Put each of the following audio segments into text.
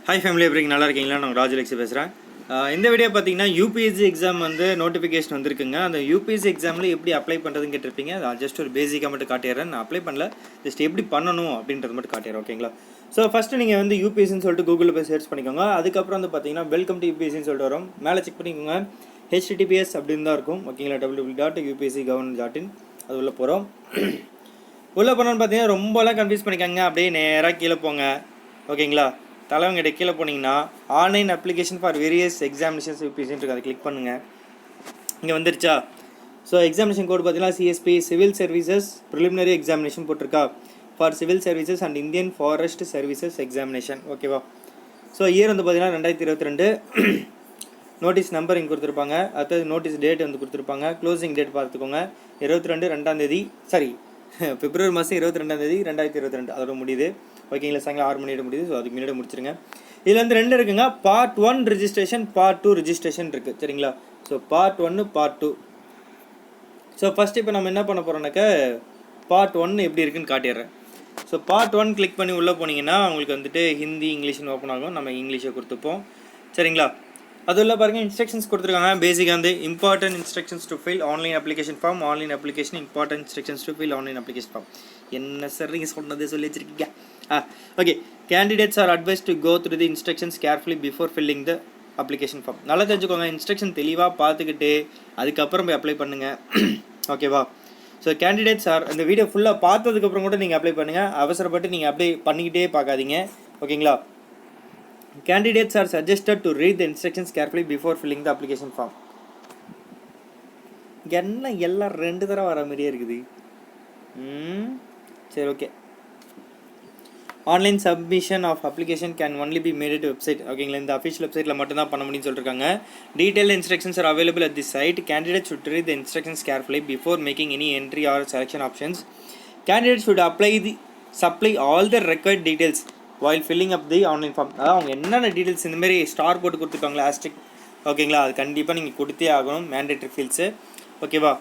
Hi family, எப்படி நல்லா இருக்கீங்களா? நான் ராஜலக்ஷி பேசுகிறேன். இந்த வீடியோ பார்த்தீங்கன்னா யூபிஎஸ்சி எக்ஸாம் வந்து நோட்டிஃபிகேஷன் வந்திருக்குங்க. அந்த யூபிஎஸ்சி எக்ஸாமில் எப்படி அப்ளை பண்ணுறதுன்னு கேட்டிருப்பீங்க. நான் ஜஸ்ட் ஒரு பேசிக்காக மட்டும் காட்டிடுறேன். நான் அப்ளை பண்ணல, ஜஸ்ட் எப்படி பண்ணணும் அப்படின்றது மட்டும் காட்டிடுறேன். ஓகேங்களா? ஸோ ஃபஸ்ட்டு நீங்கள் வந்து யூபிஎஸ்சின்னு சொல்லிட்டு கூகுளில் போய் சர்ச் பண்ணிக்கோங்க. அதுக்கப்புறம் வந்து பார்த்தீங்கன்னா வெல்கம் டு யூபிஎஸ்சின்னு சொல்லிட்டு வரும். மேலே செக் பண்ணிக்கோங்க. HTTPS அப்படின்னு தான் இருக்கும். ஓகேங்களா? www.upsc.gov.in அது உள்ளே போகிறோம். உள்ளே போனோன்னு பார்த்தீங்கன்னா ரொம்பலாம் கன்ஃபியூஸ் பண்ணிக்காங்க. அப்படியே நேராக கீழே போங்க. ஓகேங்களா? தலைவங்கிட்ட கீழே போனீங்கன்னா online application for various examinations யூபிஎஸ்சின்னு இருக்குது. அதை கிளிக் பண்ணுங்கள். இங்கே வந்துருச்சா? ஸோ எக்ஸாமினேஷன் கோட் பார்த்தீங்கன்னா CSP civil services preliminary examination போட்டிருக்கா. For civil services and Indian forest services examination. ஓகேவா? ஸோ இயர் வந்து பார்த்தீங்கன்னா 2022. நோட்டீஸ் நம்பர் இங்கே கொடுத்துருப்பாங்க. அடுத்தது நோட்டீஸ் டேட் வந்து கொடுத்துருப்பாங்க. க்ளோசிங் டேட் பார்த்துக்கோங்க. 22 சாரி பிப்ரவரி மாதம் 22 2022 அதோட முடியுது. ஓகேங்களா? சாயங்காலம் 6 மணியோட முடியுது. ஸோ அதுக்கு முன்னாடி முடிச்சிருங்க. இதில் வந்து 2 இருக்குங்க. பார்ட் 1 ரிஜிஸ்ட்ரேஷன், பார்ட் 2 ரிஜிஸ்ட்ரேஷன் இருக்குது. சரிங்களா? So part 1 part 2. So first இப்போ நம்ம என்ன பண்ண போகிறோம்னாக்கா பார்ட் 1 எப்படி இருக்குன்னு காட்டிடுறேன். ஸோ பார்ட் 1 கிளிக் பண்ணி உள்ளே போனீங்கன்னா உங்களுக்கு வந்துட்டு ஹிந்தி இங்கிலீஷ்னு ஓப்பன் ஆகும். நம்ம இங்கிலீஷை கொடுத்துப்போம். சரிங்களா? அதில் பாருங்கள் இன்ஸ்ட்ரக்ஷன்ஸ் கொடுத்துருக்காங்க. பேசிக்காக வந்து important instructions to fill online application form, online application important instructions to fill online application form. என்ன சார் நீங்கள் சொன்னதே சொல்லி வச்சிருக்கீங்க? Okay. Candidates are advise to go through the instructions carefully before filling the application form. நல்லா தெரிஞ்சுக்கோங்க. Instruction தெளிவாக பார்த்துக்கிட்டு அதுக்கப்புறம் போய் அப்ளை பண்ணுங்கள். ஓகேவா? ஸோ கேண்டிடேட்ஸ் ஆர் இந்த வீடியோ ஃபுல்லாக பார்த்ததுக்கப்புறம் கூட நீங்கள் அப்ளை பண்ணுங்கள். அவசரப்பட்டு நீங்கள் அப்ளை பண்ணிக்கிட்டே பார்க்காதீங்க. ஓகேங்களா? Candidates are suggested to read the instructions carefully before filling the application form. என்ன எல்லாம் 2 தடவை வர மாதிரியே இருக்குது. சரி, okay. Online submission of application can only be made at website. ஓகேங்களா? இந்த அஃபிஷியல் வெப்சைட்டில் மட்டும்தான் பண்ண முடியும்னு சொல்லியிருக்காங்க. Detail instructions are available at the site. Candidate should read the instructions carefully before making any entry or selection options. Candidates should supply all the required details while filling up the online form. அதாவது அவங்க என்னென்ன details இந்தமாரி star போட்டு கொடுத்துருக்காங்களா ஆஸ்டிக். ஓகேங்களா? அது கண்டிப்பாக நீங்கள் கொடுத்தே ஆகணும். Mandatory fields. ஓகேவா?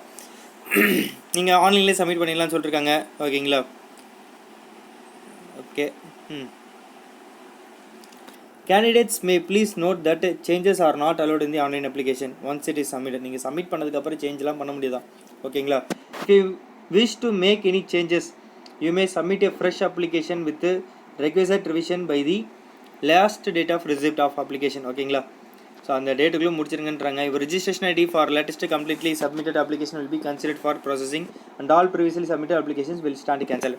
நீங்கள் ஆன்லைன்லேயே சப்மிட் பண்ணிடலாம்னு சொல்லியிருக்காங்க. ஓகேங்களா? Okay. Candidates may please note that changes are not allowed in the online application once it is submitted. நீங்கள் சப்மிட் பண்ணதுக்கப்புறம் சேஞ்செலாம் பண்ண முடியாதான். ஓகேங்களா? If you wish to make any changes, you may submit a fresh application with requisite revision by the last date of receipt of application. ஓகேங்களா? So அந்த டேட்டுக்குள்ளே முடிச்சிருங்கன்றாங்க. இப்போ registration ID for latest completely submitted application will be considered for processing and all previously submitted applications will stand cancel.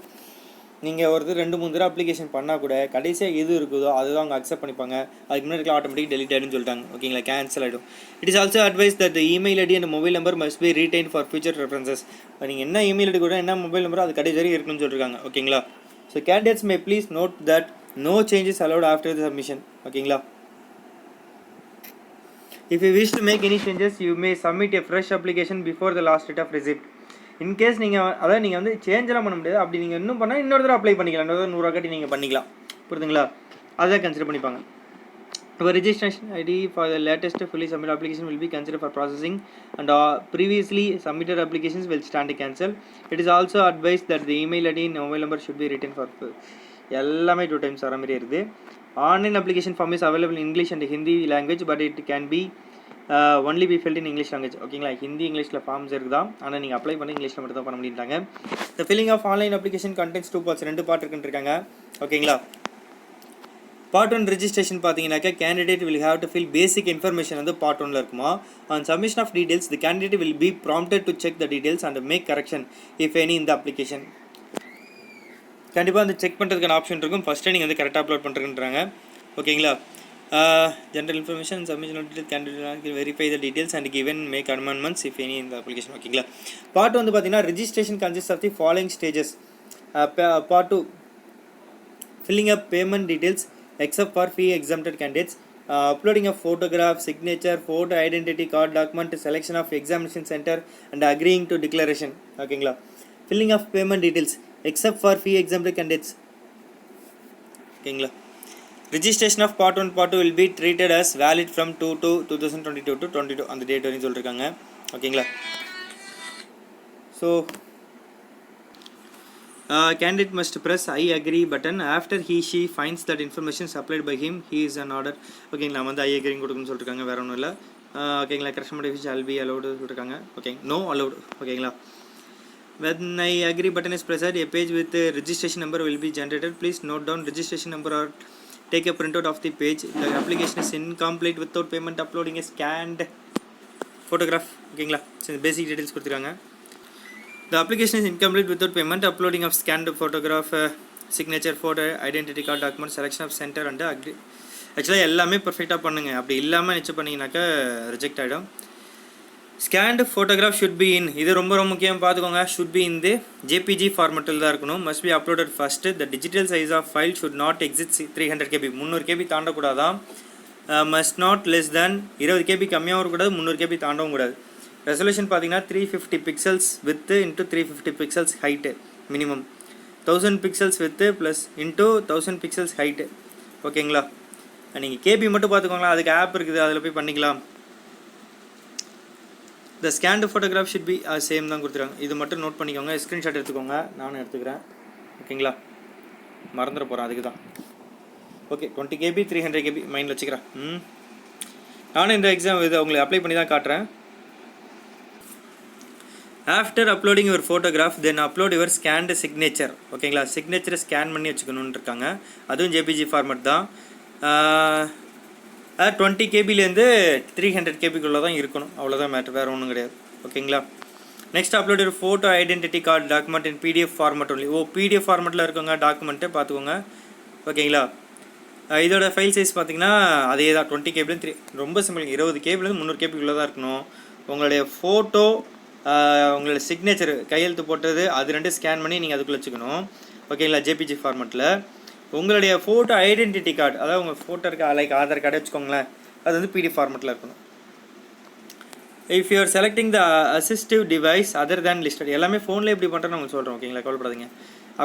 நீங்கள் ஒரு 2-3 தடவை application பண்ணால் கூட கடைசியாக எது இருக்குதோ அதுதான் அவங்க அக்செப்ட் பண்ணிப்பாங்க. அதுக்கு முன்னாடி ஆட்டோமேட்டிக் டெலிட் ஆகிடுன்னு சொல்லிட்டாங்க. ஓகேங்களா? கேன்சல் ஆகிடும். It is also advise that email ID and mobile number must be retain for future references. நீங்கள் என்ன இமெயில் ஐடி கூட என்ன மொபைல் நம்பரோ அது கடைசி வரைக்கும் இருக்கணும்னு சொல்லியிருக்காங்க. ஓகேங்களா? So candidates may please note that no changes allowed after the submission. ஓகேங்களா? If you wish to make any changes, you may submit a fresh application before the last date of receipt. In case நீங்கள் வந்து சேஞ்செலாம் பண்ண முடியாது. அப்படி நீங்கள் இன்னும் பண்ணால் இன்னொரு தடவை அப்ளை பண்ணிக்கலாம். இன்னொரு 100 ரூபா கட்டி நீங்கள் பண்ணிக்கலாம். புரியுதுங்களா? அதான் கன்சிடர் பண்ணிப்பாங்க. இப்போ registration ID for the latest fully submitted application will be considered for processing and previously submitted applications will stand cancelled. It is also advised that the email ID and mobile number should be written for எல்லாமே 2 times வர மாதிரி இருக்குது. Online application form is available in English and Hindi language, but it can be only be filled in English language. ஓகேங்களா? ஹிந்தி இங்கிலீஷில் forms இருக்குதா, ஆனால் நீங்கள் apply பண்ணி இங்கிலீஷில் மட்டும் தான் பண்ண முடியுறாங்க. The filling of online application contains 2 parts. 2 part இருக்குன்னு இருக்காங்க. ஓகேங்களா? பார்ட் 1 ரிஜிஸ்ட்ரேஷன் பார்த்தீங்கன்னாக்கா candidate will have to fill basic information வந்து பார்ட் 1ல் இருக்குமா. On submission of details the candidate will be prompted to check the details and make correction if any இந்த application. கண்டிப்பாக அந்த செக் பண்ணுறதுக்கான ஆப்ஷன் இருக்கும். ஃபஸ்ட்டே நீங்கள் வந்து கரெக்டாக அப்லோட் பண்ணுறேன்றாங்க. ஓகேங்களா? General information submission of detail candidate verify the details and given make amendments if any இந்த அப்ளிகேஷன். ஓகேங்களா? பார்ட் வந்து பார்த்தீங்கன்னா registration consist of the following stages. Part 2 filling up payment details except for fee exempted candidates, uploading of photograph, signature, photo identity card document, selection of examination center and agreeing to declaration. ஓகேங்களா? filling of payment details except for fee exempted candidates. ஓகேங்களா? registration of part 1 part 2 will be treated as valid from 2/2022 to 22 அந்த date வரைக்கும் சொல்லியிருக்காங்க. ஓகேங்களா? So Candidate must press I agree button after he/she finds that information supplied by him he is an order. ஓகேங்களா, நம்ம வந்து I agree கொடுக்கணும்னு சொல்லியிருக்காங்க, வேறு ஒன்றும் இல்லை. ஓகேங்களா, correction modification shall be allowed சொல்லியிருக்காங்க. Okay, no allowed. ஓகேங்களா, when I agree button is pressed, a page with a registration number will be generated. Please note down registration number or take a printout of the page. The application is incomplete without payment uploading a scanned photograph. ஓகேங்களா, பேசிக் details கொடுத்துருக்காங்க. The application is incomplete without payment uploading of scanned photograph, signature, photo, identity card, document, selection of center and agree. ஆக்சுவலாக எல்லாமே பர்ஃபெக்டாக பண்ணுங்க, அப்படி இல்லாமல் நிச்சயம் பண்ணிங்கனாக்கா ரிஜெக்ட் ஆகிடும். Scanned photograph should be in, இது ரொம்ப ரொம்ப முக்கியம் பார்த்துக்கோங்க. Should be in the JPG ஃபார்மெட்டில் தான் இருக்கணும். Must be uploaded first. The digital size of file should not exceed 300 KB, 300 KB தாண்டக்கூடாதான். Must not less than 20 KB கம்மியாகவும் இருக்கக்கூடாது, 300 KB தாண்டவும் கூடாது. ரெசல்யூஷன் பார்த்தீங்கன்னா 350 pixels width into 350 pixels height minimum, 1000 pixels width plus into 1000 pixels height. ஓகேங்களா, நீங்கள் KP மட்டும் பார்த்துக்கோங்களா, அதுக்கு app இருக்குது, அதில் போய் பண்ணிக்கலாம். The scanned photograph should be same தான் கொடுத்துருக்காங்க. இது மட்டும் நோட் பண்ணிக்கோங்க, ஸ்க்ரீன்ஷாட் எடுத்துக்கோங்க, நானும் எடுத்துக்கிறேன். ஓகேங்களா, மறந்துட போகிறேன், அதுக்கு தான். ஓகே, 20 KB 300 KB மைண்டில் வச்சுக்கிறேன். நானும் இந்த எக்ஸாம் இது உங்களுக்கு அப்ளை பண்ணி தான் காட்டுறேன். After uploading your photograph then upload your scanned signature. ஓகேங்களா, சிக்னேச்சரை ஸ்கேன் பண்ணி வச்சுக்கணுன்னு இருக்காங்க, அதுவும் ஜேபிஜி ஃபார்மெட் தான். 20 KBலேருந்து 300 KBக்குள்ளே தான் இருக்கணும், அவ்வளோதான் மேட்ரு, வேறு ஒன்றும் கிடையாது. ஓகேங்களா, next upload your photo identity card document in PDF format only. PDF ஃபார்மெட்டில் இருக்கவங்க டாக்குமெண்ட்டை பார்த்துக்கோங்க. ஓகேங்களா, இதோட ஃபைல் சைஸ் பார்த்தீங்கன்னா அதே தான் 20 KBலேருந்து ரொம்ப சிம்பிள், 20 KBலேருந்து 300 KBக்குள்ளே தான் இருக்கணும். உங்களுடைய ஃபோட்டோ, உங்களோட சிக்னேச்சர் கையெழுத்து போட்டது, அது ரெண்டு ஸ்கேன் பண்ணி நீங்கள் அதுக்குள்ளே வச்சுக்கணும். ஓகேங்களா, ஜேபிஜி ஃபார்மெட்டில். உங்களுடைய ஃபோட்டோ ஐடென்டிட்டி கார்டு, அதாவது உங்கள் ஃபோட்டோ இருக்க லைக் ஆதார் கார்டு வச்சுக்கோங்களேன், அது வந்து PDF ஃபார்மெட்டில் இருக்கணும். If you are selecting the assistive device other than listed, எல்லாமே ஃபோனில் எப்படி பண்ணுறேன்னு உங்களுக்கு சொல்கிறேன். ஓகேங்களா, கவலைப்படாதீங்க.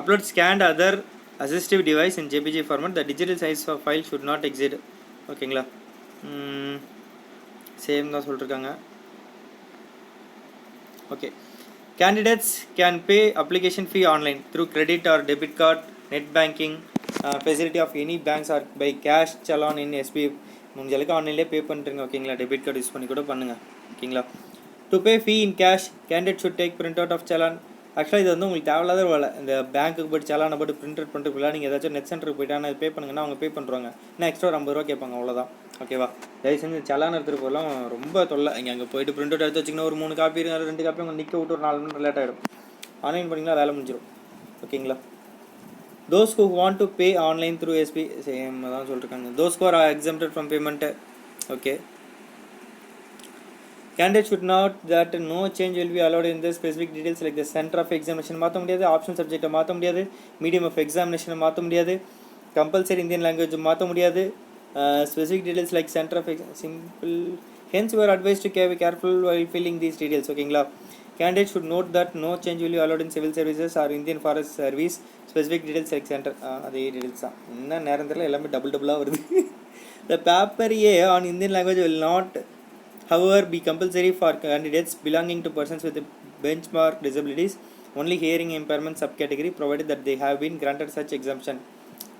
Upload scanned other assistive device in JPG format, the digital size of file should not exceed. ஓகேங்களா, சேம் தான் சொல்லியிருக்காங்க. Okay, candidates can pay application fee online through credit or debit card, net banking facility of any banks or by cash challan in SB. முடிஞ்சளவுக்கு ஆன்லைன்லேயே பே பண்ணுறீங்க. ஓகேங்களா, debit card use பண்ணி கூட பண்ணுங்கள். ஓகேங்களா, to pay fee in cash candidate should take print out of challan. ஆக்சுவலாக இது வந்து உங்களுக்கு தேவையில்லாத வேலை. இந்த பேங்க்குக்கு போய்ட்டு சலானை போய்ட்டு பிரிண்ட் அவுட் பண்ணுறதுக்குள்ள நீங்கள் ஏதாச்சும் நெட் சென்டருக்கு போய்ட்டு பே பண்ணுங்கன்னா அவங்க பே பண்ணுறாங்க, இன்னும் எக்ஸ்ட்ரா ஒரு 50 ரூபா கேட்பாங்க, அவ்வளோதான். ஓகேவா, தயவு செஞ்சு சலான் எடுத்துகிட்டு போகலாம், ரொம்ப தொல்லை. அங்கே போய்ட்டு பிரிண்ட் அவுட் எடுத்து வச்சிங்கன்னா ஒரு 3 காப்பி 2 காப்பி அவங்க நிற்க விட்டு ஒரு 4 மணி நேரம் லேட் ஆகிடும். ஆன்லைன் பண்ணிங்கன்னா வேலை முடிஞ்சிடும். ஓகேங்களா, those who want to pay online through SB same தான் சொல்லியிருக்காங்க. Those who are exempted from payment. Okay, candidate should note that no change will be allowed in the specific details like the center of examination மாற்ற முடியாது, option சப்ஜெக்டை மாற்ற முடியாது, medium of எக்ஸாமினேஷனை மாற்ற முடியாது, compulsory Indian language மாற்ற முடியாது, specific details like center of simple. Hence you are advised to be careful while filling these details. ஓகேங்களா, candidate should note that no change will be allowed in civil services or Indian forest service, specific details like center. அதே details தான். இன்னும் நேரம் தெரியல, எல்லாமே டபுளாக வருது. The paper A on Indian language will not however be compulsory for candidates belonging to persons with benchmark disabilities, only hearing impairment subcategory, provided that they have been granted such exemption.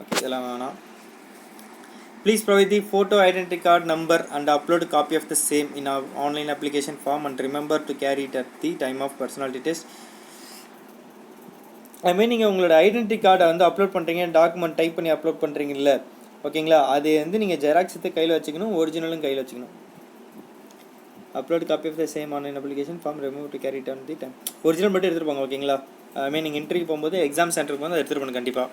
Okay, இதெல்லாம் வேணாம். Please provide the photo identity card number and upload a copy of the same in our online application form and remember to carry it at the time of personality test. நீங்கள் உங்களோட identity கார்டை வந்து upload பண்ணுறீங்க, document type பண்ணி upload பண்ணுறீங்கல்ல, ஓகேங்களா, அது வந்து நீங்கள் ஜெராக்ஸ் எடுத்து கையில் வச்சுக்கணும், ஒரிஜினலும் கையில் வச்சுக்கணும். Upload copy of the same online application form remove to carry down the time. Original மட்டும் எடுத்துகிட்டு போங்க. ஓகேங்களா, நீங்கள் இன்டர்வியூ போகும்போது எக்ஸாம் சென்டருக்கு வந்து எடுத்துகிட்டு போகணும் கண்டிப்பாக.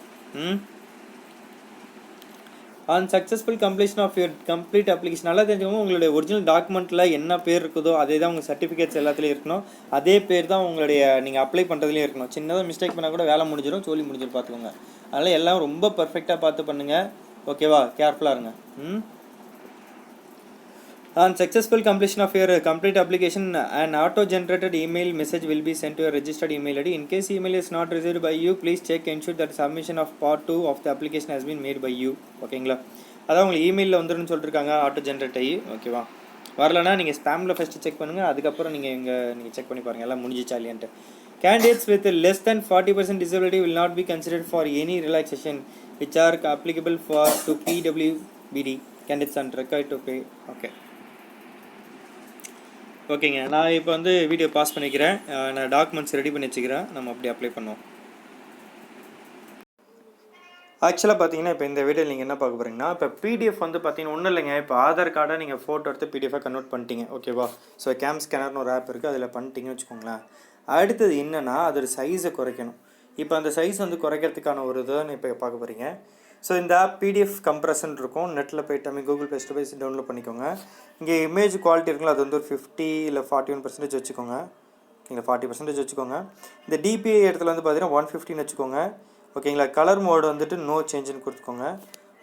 On successful completion of your complete application. நல்லா தெரிஞ்சுக்கோங்க, உங்களுடைய ஒரிஜினல் டாக்குமெண்ட்டில் என்ன பேர் இருக்குதோ அதே தான் உங்கள் சர்டிஃபிகேட்ஸ் எல்லாத்துலேயும் இருக்கணும், அதே பேர் தான் உங்களுடைய நீங்கள் அப்ளை பண்ணுறதுலேயும் இருக்கணும். சின்னதாக மிஸ்டேக் பண்ணால் கூட வேலை முடிஞ்சிடும், சொல்லி முடிஞ்சிடும், பார்த்துக்கோங்க. அதனால் எல்லாம் ரொம்ப பர்ஃபெக்டாக பார்த்து பண்ணுங்கள். ஓகேவா, கேர்ஃபுல்லாக இருங்க. On successful completion of your complete application, an auto-generated email message will be sent to your registered email ID. In case email is not received by you, please check ensure that submission of part 2 of the application has been made by you. ஓகேங்களா, அதான் உங்களுக்கு இமெயிலில் வந்துருன்னு சொல்லியிருக்காங்க, auto generate ஆகி. ஓகேவா, வரலன்னா நீங்கள் ஸ்பேமில் first check பண்ணுங்கள், அதுக்கப்புறம் நீங்கள் செக் பண்ணி பாருங்கள் எல்லாம் முடிஞ்சிச்சா இல்லையான்ட்டு. Candidates with less than 40% disability will not be considered for any relaxation which are applicable for to PWBD candidates and required to pay. Okay. ஓகேங்க, நான் இப்போ வந்து வீடியோ பாஸ் பண்ணிக்கிறேன். நான் டாக்குமெண்ட்ஸ் ரெடி பண்ணி வச்சுக்கிறேன். நம்ம அப்படி அப்ளை பண்ணுவோம். ஆக்சுவலாக பார்த்தீங்கன்னா இப்போ இந்த வீடியோ நீங்கள் என்ன பார்க்க போகிறீங்கன்னா, இப்போ பிடிஎஃப் வந்து பார்த்தீங்கன்னா ஒன்றும் இல்லைங்க. இப்போ ஆதார் கார்டை நீங்கள் ஃபோட்டோ எடுத்து பிடிஎஃபாக கன்வெர்ட் பண்ணிட்டீங்க, ஓகேவா? ஸோ கேம் ஸ்கேனர்னு ஒரு ஆப் இருக்குது, அதில் பண்ணிட்டீங்கன்னு வச்சுக்கோங்களேன். அடுத்தது என்னென்னா அதோட சைஸை குறைக்கணும். இப்போ அந்த சைஸ் வந்து குறைக்கிறதுக்கான ஒரு இதை இப்போ பார்க்க போகிறீங்க. ஸோ இந்த ஆப் பிடிஎஃப் கம்ப்ரஷன் இருக்கும், நெட்டில் போய்ட்டு கூகுள் ப்ளே போய் டவுன்லோட் பண்ணிக்கோங்க. இங்கே இமேஜ் குவாலிட்டி இருக்குல்ல, அது வந்து ஒரு 50 இல்லை 41% வச்சுக்கோங்க. நீங்கள் 40% வச்சுக்கோங்க. இந்த டிபிஐ இடத்துல வந்து பார்த்தீங்கன்னா 150 வச்சுக்கோங்க, ஓகேங்களா? கலர் மோடு வந்துட்டு நோ சேஞ்சுன்னு கொடுத்துக்கோங்க,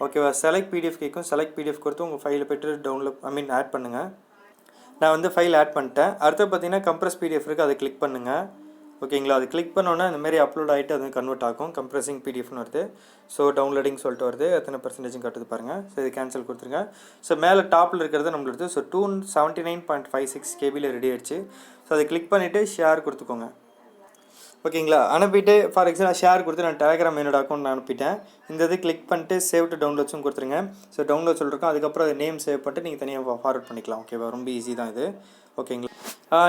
ஓகேவா? செலக்ட் பிடிஎஃப் கேட்கும், செலக்ட் பிடிஎஃப் கொடுத்து உங்கள் ஃபைலை போய்ட்டு டவுன்லோட் ஆட் பண்ணுங்கள். நான் வந்து ஃபைல் ஆட் பண்ணிட்டேன். அடுத்து பார்த்தீங்கன்னா கம்ப்ரஸ் பிடிஎஃப் இருக்குது, அதை கிளிக் பண்ணுங்கள், ஓகேங்களா? அது கிளிக் பண்ணோன்னா இந்தமாரி அப்லோட் ஆகிட்டு அது கன்வெர்ட் ஆகும். கம்ப்ரஸிங் பிடிஎஃப்னு வருது. ஸோ டவுன்லோடிங் சொல்லிட்டு வருது, எத்தனை பர்சன்டேஜும் காட்டுது பாருங்கள். ஸோ இது கேன்சல் கொடுத்துருங்க. ஸோ மேலே டாப்பில் இருக்கிறது நம்மளுக்கு. ஸோ 279.56 கேபியில் ரெடி ஆகிடுச்சு. ஸோ அதை கிளிக் பண்ணிவிட்டு ஷேர் கொடுத்துக்கோங்க, ஓகேங்களா? அனுப்பிட்டு ஃபார் எக்ஸாம்பிள் ஷேர் கொடுத்து நான் டெலிகிராம் என்னோட அக்கௌண்ட் நான் அனுப்பிட்டேன். இந்த இது கிளிக் பண்ணிட்டு சேவ் டு டவுன்லோட்ஸும் கொடுத்துருங்க. ஸோ டவுன்லோட் சொல்லிருக்கோம். அதுக்கப்புறம் அது நேம் சேவ் பண்ணிட்டு நீங்கள் தனியாக ஃபார்வர்ட் பண்ணிக்கலாம், ஓகேவா? ரொம்ப ஈஸி தான் இது, ஓகேங்களா?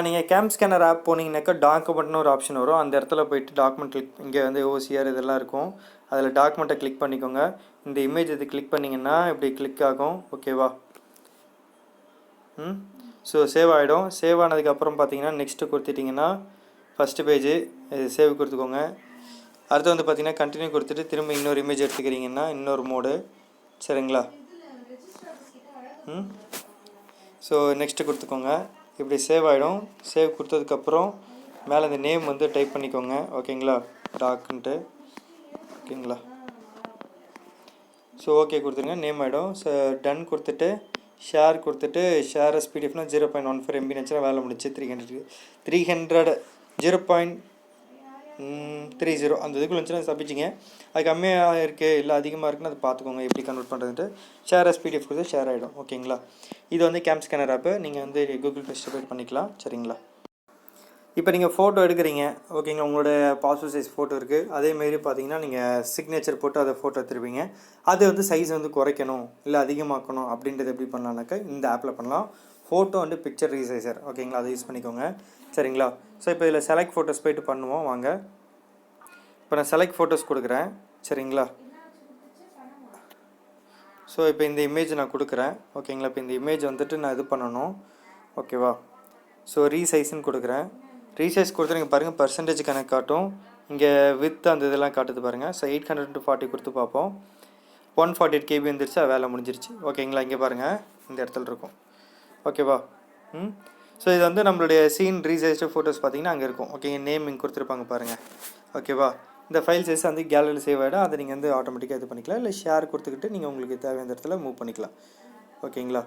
நீங்கள் கேம் ஸ்கேனர் ஆப் போனீங்கன்னாக்கா டாக்குமெண்ட்னு ஒரு ஆப்ஷன் வரும். அந்த இடத்துல போய்ட்டு டாக்குமெண்ட் கிளிக், இங்கே வந்து ஓசிஆர் இதெல்லாம் இருக்கும், அதில் டாக்குமெண்ட்டை கிளிக் பண்ணிக்கோங்க. இந்த இமேஜ் இது கிளிக் பண்ணிங்கன்னா இப்படி கிளிக் ஆகும், ஓகேவா? ஸோ சேவ் ஆகிடும். சேவ் ஆனதுக்கப்புறம் பார்த்தீங்கன்னா நெக்ஸ்ட்டு கொடுத்துட்டிங்கன்னா ஃபஸ்ட்டு பேஜு இது சேவ் கொடுத்துக்கோங்க. அடுத்து வந்து பார்த்தீங்கன்னா கண்டினியூ கொடுத்துட்டு திரும்ப இன்னொரு இமேஜ் எடுத்துக்கிறீங்கன்னா இன்னொரு மோடு, சரிங்களா? ஸோ நெக்ஸ்ட்டு கொடுத்துக்கோங்க. இப்படி சேவ் ஆகிடும். சேவ் கொடுத்ததுக்கப்புறம் மேலே இந்த நேம் வந்து டைப் பண்ணிக்கோங்க, ஓகேங்களா? டாக்குன்ட்டு, ஓகேங்களா? ஸோ ஓகே கொடுத்துருங்க, நேம் ஆகிடும். ஸோ டன் கொடுத்துட்டு ஷேர் கொடுத்துட்டு ஷேர் எஸ் பிடிஎஃப்னா 0.14 MB நினச்சா வேலை முடிச்சு. 300 0.30 அந்த இதுக்குள்ள இருந்துச்சுன்னா தப்பிச்சிங்க. அது கம்மியாக இருக்குது இல்லை அதிகமாக இருக்குன்னு அதை பார்த்துக்கோங்க எப்படி கன்வெர்ட் பண்ணுறதுன்ட்டு. ஷேர் எஸ் பிடிஎஃப் கொடுத்து ஷேர் ஆகிடும், ஓகேங்களா? இது வந்து கேம் ஸ்கேனர் ஆப்பு, நீங்கள் வந்து கூகுள் ப்ளே போய்ட்டு பண்ணிக்கலாம், சரிங்களா? இப்போ நீங்கள் ஃபோட்டோ எடுக்கிறீங்க, ஓகேங்களா? உங்களோட பாஸ்போர்ட் சைஸ் ஃபோட்டோ இருக்குது. அதேமாரி பார்த்தீங்கன்னா நீங்கள் சிக்னேச்சர் போட்டு அதை ஃபோட்டோ எடுத்துருப்பீங்க. அது வந்து சைஸ் வந்து குறைக்கணும் இல்லை அதிகமாக்கணும் அப்படின்றது எப்படி பண்ணலான்னாக்கா இந்த ஆப்பில் பண்ணலாம். ஃபோட்டோ வந்து பிக்சர் ரீசைசர், ஓகேங்களா? அதை யூஸ் பண்ணிக்கோங்க, சரிங்களா? ஸோ இப்போ இதில் செலக்ட் ஃபோட்டோஸ் போய்ட்டு பண்ணுவோம் வாங்க. இப்போ நான் செலக்ட் ஃபோட்டோஸ் கொடுக்குறேன், சரிங்களா? ஸோ இப்போ இந்த இமேஜ் நான் கொடுக்குறேன், ஓகேங்களா? இப்போ இந்த இமேஜ் வந்துட்டு நான் இது பண்ணணும், ஓகேவா? ஸோ ரீசைஸ்ன்னு கொடுக்குறேன். ரீசைஸ் கொடுத்து நீங்கள் பாருங்கள் பர்சன்டேஜ் கணக்கு காட்டும். இங்கே வித் அந்த இதெல்லாம் காட்டுது பாருங்கள். ஸோ 840 கொடுத்து பார்ப்போம். 148 KB வந்துருச்சு, வேலை முடிஞ்சிருச்சு, ஓகேங்களா? இங்கே பாருங்கள் இந்த இடத்துல இருக்கும், ஓகேவா? ஸோ இது வந்து நம்மளுடைய சீன் ரீசைஸ்டு ஃபோட்டோஸ் பார்த்தீங்கன்னா அங்கே இருக்கும், ஓகேங்க? நேம் இங்கே கொடுத்துருப்பாங்க பாருங்கள், ஓகேவா? இந்த ஃபைல் சைஸ் வந்து கேலரியில் சேவ் ஆகிடும். அதை நீங்கள் வந்து ஆட்டோமேட்டிக்காக இது பண்ணிக்கலாம், இல்லை ஷேர் கொடுத்துக்கிட்டு நீங்கள் உங்களுக்கு தேவையான இடத்துல மூவ் பண்ணிக்கலாம், ஓகேங்களா?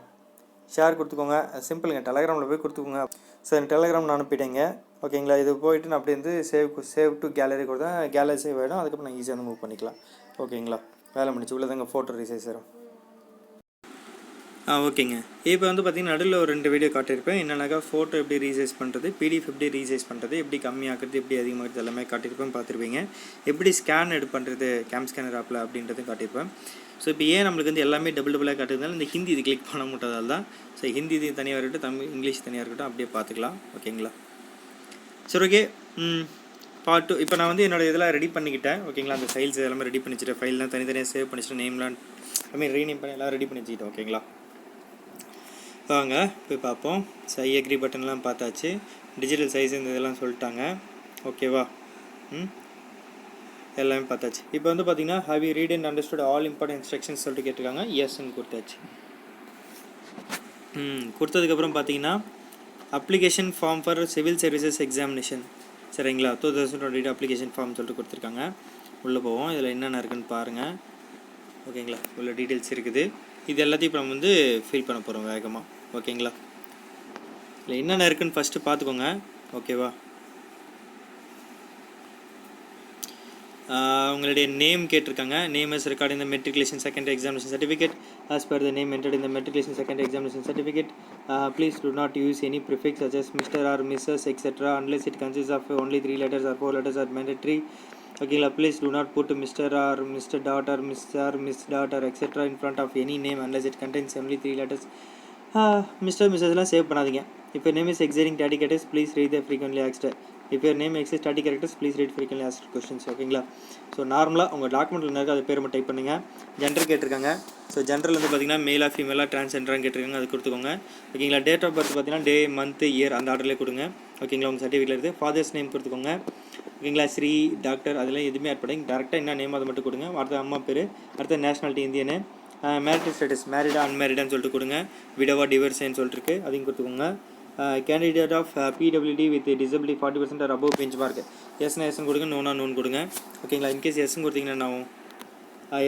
ஷேர் கொடுத்துக்கோங்க, சிம்பிளுங்க. டெலகிராமில் போய் கொடுத்துக்கோங்க. ஸோ டெலகிராம் நான் அனுப்பிட்டேங்க, ஓகேங்களா? இது போய்ட்டு நான் அப்படியே வந்து சேவ் டு கேலரி கொடுத்தேன். கேலரி சேவ் ஆகிடும். அதுக்கப்புறம் நான் ஈஸியாக வந்து மூவ் பண்ணிக்கலாம், ஓகேங்களா? வேலை முடிச்சு உள்ளதாங்க ஃபோட்டோ ரீசைஸ் வரும். ஓகேங்க. இப்போ வந்து பார்த்திங்கன்னா நடுவில் ஒரு 2 வீடியோ காட்டியிருப்பேன். என்னென்னாக்கா ஃபோட்டோ எப்படி ரீசைஸ் பண்ணுறது, பிடிஎஃப் எப்படி ரீசைஸ் பண்ணுறது, எப்படி கம்மியாகிறது, எப்படி அதிகமாகிறது எல்லாமே காட்டியிருப்பேன், பார்த்துருப்பீங்க. எப்படி ஸ்கேன் எடு பண்ணுறது கேம் ஸ்கேனர் ஆப்பில் அப்படின்றதும் காட்டியிருப்பேன். ஸோ இப்போ ஏன் நம்மளுக்கு வந்து எல்லாமே டபுளாக காட்டுறதுனால இந்த ஹிந்தி இது கிளிக் பண்ண மாட்டதால் தான். ஸோ ஹிந்தி இது தனியாக இருக்கட்டும், தமிழ் இங்கிலீஷ் தனியாக இருக்கட்டும், அப்படியே பார்த்துக்கலாம், ஓகேங்களா? சரி, ஓகே. பார்ட் 2 இப்போ நான் வந்து என்னோடய இதெல்லாம் ரெடி பண்ணிக்கிட்டேன், ஓகேங்களா? அந்த ஃபைல்ஸ் எல்லாமே ரெடி பண்ணி வச்சுட்டேன். ஃபைல்லாம் தனித்தனியாக சேவ் பண்ணிச்சுட்டு நேம்லாம் ரீநேம் பண்ணி எல்லாம் ரெடி பண்ணி வச்சுக்கிட்டேன், ஓகேங்களா? வாங்க போய் பார்ப்போம். ஸோ அக்ரி பட்டன்லாம் பார்த்தாச்சு. டிஜிட்டல் சைஸ் இந்த இதெல்லாம் சொல்லிட்டாங்க, ஓகேவா? எல்லாமே பார்த்தாச்சு. இப்போ வந்து பார்த்தீங்கன்னா have you read and understood all important instructions சொல்லிட்டு கேட்டிருக்காங்க. எஸ்ன்னு கொடுத்தாச்சு. கொடுத்ததுக்கப்புறம் பார்த்தீங்கன்னா application form for civil services examination, சரிங்களா? 2022 அப்ளிகேஷன் ஃபார்ம் சொல்லிட்டு கொடுத்துருக்காங்க. உள்ளே போவோம். இதில் என்னென்ன இருக்குதுன்னு பாருங்கள், ஓகேங்களா? உள்ள டீட்டெயில்ஸ் இருக்குது. இது எல்லாத்தையும் இப்போ நம்ம வந்து ஃபில் பண்ண போகிறோம் வேகமாக, ஓகேங்களா? இல்லை என்னென்ன இருக்குதுன்னு ஃபஸ்ட்டு பார்த்துக்கோங்க, ஓகேவா? உங்களுடைய நேம் கேட்டிருக்காங்க. Name is record in the matriculation secondary examination certificate as per the name entered in the matriculation secondary examination certificate. Please do not use any prefix such as Mr. or Mrs. etc. unless it consists of only 3 letters or 4 letters are mandatory. Okay, please do not put Mr. or Mr. dot or Miss or Miss dot or etc. in front of any name unless it contains only 3 letters. Mr. Mrs. எல்லாம் save பண்ணாதீங்க. If your name is exceeding 30 characters, please read the frequently asked. If your name exceeds 30 characters, please read frequently asked questions. ஓகேங்களா? So நார்மலாக உங்கள் டாக்குமெண்ட்டில் இருக்க அது பேர் மட்டும் type பண்ணுங்கள். ஜெண்டர் கேட்டிருக்காங்க. ஸோ ஜெண்டரில் வந்து பார்த்தீங்கன்னா மேலாக ஃபீமேலாக டிரான்ஸ்ஜெண்டராக கேட்டிருக்காங்க, அது கொடுத்துக்கோங்க. ஓகேங்களா? டேட் ஆஃப் பர்த் பார்த்தீங்கன்னா டே மந்த் இயர் அந்த ஆர்டர்லேயே கொடுங்க. ஓகேங்களா? உங்கள் சர்டிஃபிகேட்டில் இருக்குது. ஃபாதர்ஸ் நேம் கொடுத்துக்கோங்க. ஓகேங்களா? ஸ்ரீ டாக்டர் அதெல்லாம் எதுவுமே ஆட் பண்ணி டேரெக்டாக என்ன நேம் அதை மட்டும் கொடுங்க. அடுத்த அம்மா பேர், அடுத்த நேஷனாலிட்டி இந்தியனு, மேரிட்டல் ஸ்டேட்டஸ் மேரிடா அன்மேரிடான்னு சொல்லிட்டு கொடுங்க. விடவா டிவர்ஸ்ன்னு சொல்லிட்டு இருக்குது, அதையும் கொடுத்துக்கோங்க. Candidate of PWD with disability 40% or above benchmark. எஸ்னா எஸ்ன்னு கொடுங்க, நோனா நோன் கொடுங்க. ஓகேங்களா? இன்கேஸ் எஸ்ன்னு கொடுத்தீங்கன்னா என்ன ஆகும்?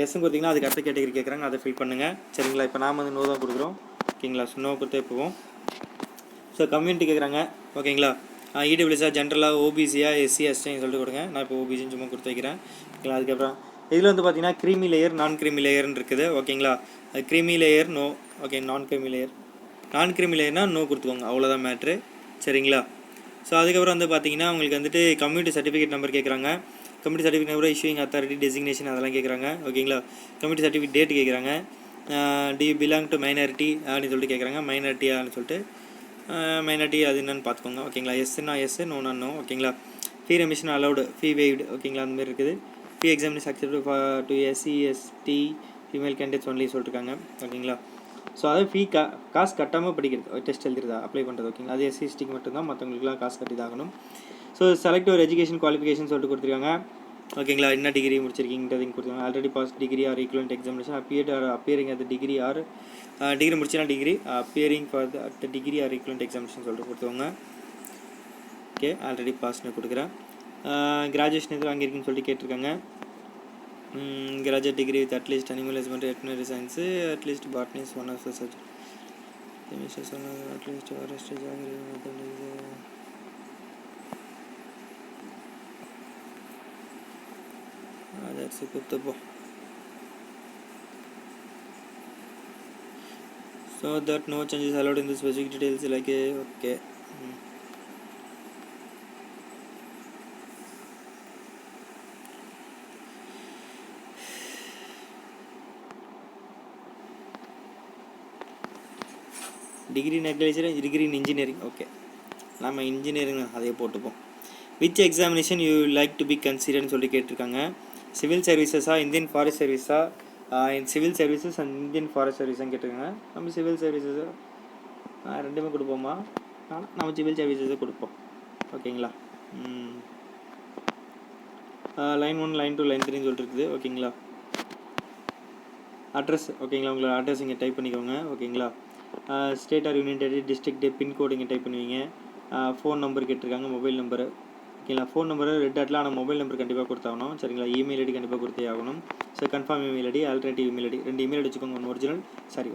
எஸ்ன்னு கொடுத்தீங்கன்னா அதுக்கு அடுத்த கேட்டகரி கேட்குறாங்க, அதை ஃபில் பண்ணுங்கள். சரிங்களா? இப்போ நாம் வந்து நோ தான் கொடுக்குறோம். ஓகேங்களா? ஸோ நோ கொடுத்தே போவோம். ஸோ கம்யூனிட்டி கேட்குறாங்க. ஓகேங்களா? இடபிள்யூஸா, ஜென்ரலாக, ஓபிசியா, எஸ்சி எஸ்டின்னு சொல்லிட்டு கொடுங்க. நான் இப்போ ஓபிசின்னு சும்மா கொடுத்து வைக்கிறேன். ஓகேங்களா? அதுக்கப்புறம் இதில் வந்து பார்த்தீங்கன்னா க்ரீமி லேயர் நான் க்ரீமி லேயர்னு இருக்குது. ஓகேங்களா? Creamy layer no. Okay, non creamy லேயர்னால் நோ கொடுத்துக்கோங்க. அவ்வளோதான் மேட்ரு. சரிங்களா? ஸோ அதுக்கப்புறம் வந்து பார்த்தீங்கன்னா உங்களுக்கு வந்துட்டு கம்யூனிட்டி சர்டிஃபிகேட் நம்பர் கேட்குறாங்க. Community certificate number, issuing authority, designation அதெல்லாம் கேட்குறாங்க. ஓகேங்களா? கம்யூனிட்டி சர்டிஃபிகேட் டேட் கேட்குறாங்க. Do you belong to minority அப்படின்னு சொல்லிட்டு கேட்குறாங்க. மைனாரிட்டியான்னு சொல்லிட்டு மைனாரிட்டி அது என்னன்னு பார்த்துக்கோங்க. ஓகேங்களா? எஸ்ன்னா எஸ், நோனா நோ. ஓகேங்களா? Fee remission allowed, fee waived. ஓகேங்களா? அந்த மாதிரி இருக்குது. Fee examination accept to SC ST female candidates only சொல்லிட்டுருக்காங்க. ஓகேங்களா? ஸோ அதாவது ஃபீ காசு கட்டாமல் படிக்கிறது, டெஸ்ட் எழுதுறதா அப்ளை பண்ணுறது. ஓகேங்களா? அது எஸ்சி எஸ்டிக்கு மட்டும்தான், மற்றவங்களுக்குலாம் காசு கட்டி தாகணும். ஸோ செலக்ட் ஒரு எஜுகேஷன் குவாலிஃபிகேஷன் சொல்லிட்டு கொடுத்துருக்காங்க. ஓகேங்களா? என்ன டிகிரி முடிச்சிருக்கீங்கிறதையும் கொடுத்துருக்காங்க. Already pass degree or equivalent examination appearing at degree or degree முடிச்சுனா degree appearing for the degree or equivalent examination சொல்லிட்டு கொடுத்துவாங்க. ஓகே, ஆல்ரெடி பாஸ்ன்னு கொடுக்குறேன். கிராஜுவேஷன் எதுவும் வாங்கியிருக்குன்னு சொல்லிட்டு கேட்டிருக்காங்க. Graduate degree with at least animal husbandry, veterinary science, at least botany is one of the subject, at least forest that's a good tip. So that no changes allowed in the specific details like okay. Degree in agriculture, degree in engineering. Okay, நம்ம engineering அதே போட்டுப்போம். Which examination you like to be கன்சிடர்னு சொல்லி கேட்டிருக்காங்க. Civil சர்வீசஸா, Indian ஃபாரஸ்ட் சர்வீஸா, civil services and Indian forest சர்வீஸ்ன்னு கேட்டிருக்காங்க. நம்ம சிவில் சர்வீசஸை ரெண்டுமே கொடுப்போமா? நம்ம சிவில் சர்வீசஸை கொடுப்போம். ஓகேங்களா? லைன் 1, லைன் 2, லைன் 3ன்னு சொல்லிட்டு இருக்குது. ஓகேங்களா? அட்ரஸ். ஓகேங்களா? உங்களோட அட்ரஸ் இங்கே டைப் பண்ணிக்கோங்க. ஓகேங்களா? State or union territory, district, pincode இங்கே டைப் பண்ணுவீங்க. ஃபோன் நம்பர் கேட்டிருக்காங்க, மொபைல் நம்பரு. ஓகேங்களா? ஃபோன் நம்பரு ரெட் ஆட்டில், ஆனால் மொபைல் நம்பர் கண்டிப்பாக கொடுத்தாகணும். சரிங்களா? இமெயில் ஐடி கண்டிப்பாக கொடுத்தே ஆகணும். So confirm email ID, alternative email ID, 2 email வச்சுக்கோங்க. ஒன்று ஒரிஜினல்,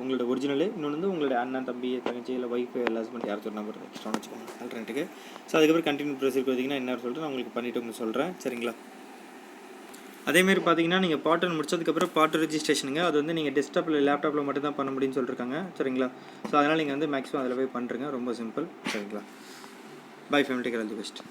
உங்களோட ஒரிஜினல், இன்னொன்று வந்து உங்களோட அண்ணன், தம்பி, தங்கச்சி, இல்லை ஒய்ஃபு, இல்லை ஹஸ்பண்ட் யாராச்சும் ஒரு நம்பர் எக்ஸ்ட்ரா வச்சுக்கோங்க ஆல்டர்னேட்டுக்கு. ஸோ அதுக்கப்புறம் கண்டினியூ ப்ரொசீஜர் கொடுத்தீங்கன்னா என்ன சொல்லிட்டு நான் உங்களுக்கு பண்ணிவிட்டு உங்களுக்கு சொல்கிறேன். சரிங்களா? அதேமாரி பார்த்தீங்கன்னா நீங்கள் பார்ட் 1 முடிச்சதுக்கப்புறம் பார்ட் 2 ரெஜிஸ்ட்ரேஷனுங்க, அது வந்து நீங்கள் டெஸ்க்டாப்பில் லேப்டாப்பில் மட்டும் தான் பண்ண முடியும்னு சொல்லியிருக்காங்க. சரிங்களா? ஸோ அதனால் நீங்கள் வந்து மேக்ஸிமம் அதில் போய் பண்ணுறங்க. ரொம்ப சிம்பிள். சரிங்களா? Bye family, take care, all the best.